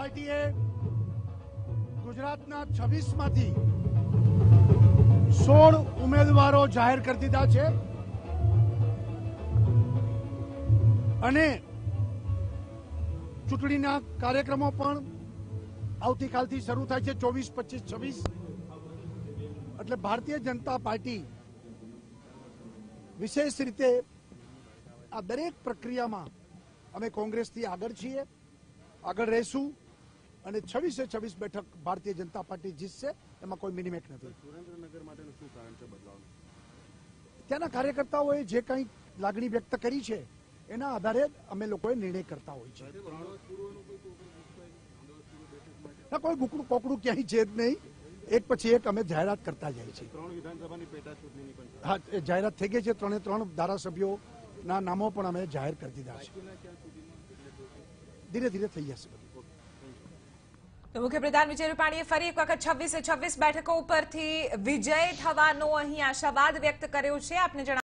પાર્ટીએ ગુજરાતના 26 માંથી 16 ઉમેદવારો જાહેર કરી દીધા છે અને ચૂંટણીના કાર્યક્રમો પણ આવતીકાલથી શરૂ થાય છે 24, 25, 26 એટલે ભારતીય જનતા પાર્ટી વિશેષ રીતે આ દરેક પ્રક્રિયામાં અમે કોંગ્રેસથી આગળ છીએ, આગળ રહેશું અને 26 બેઠક ભારતીય જનતા પાર્ટી જીતશે, એમાં કોઈ મિનિમેટ નથી. સુરેન્દ્રનગર માટેનું શું કારણ છે બદલાવ? ત્યાંના કાર્યકર્તાઓએ જે કંઈ લાગણી વ્યક્ત કરી છે એના આધારે અમે લોકોએ નિર્ણય કરતા હોય છે. ના, કોઈ બુકડું કોકડું ક્યાંય છે જ નહીં. એક પછી એક અમે જાહેરાત કરતા જાય છે. 3 વિધાનસભાની પેટા ચૂંટણીની પણ હા, એ જાહેરાત થઈ ગઈ છે. 3 ધારાસભ્યોના નામો પણ અમે જાહેર કરી દીધા છે. ધીરે ધીરે થઈ જશે. તો મુખ્યપ્રધાન વિજય રૂપાણીએ ફરી એક વખત 26 બેઠકો ઉપરથી વિજય થવાનો અહીં આશાવાદ વ્યક્ત કર્યો છે. આપને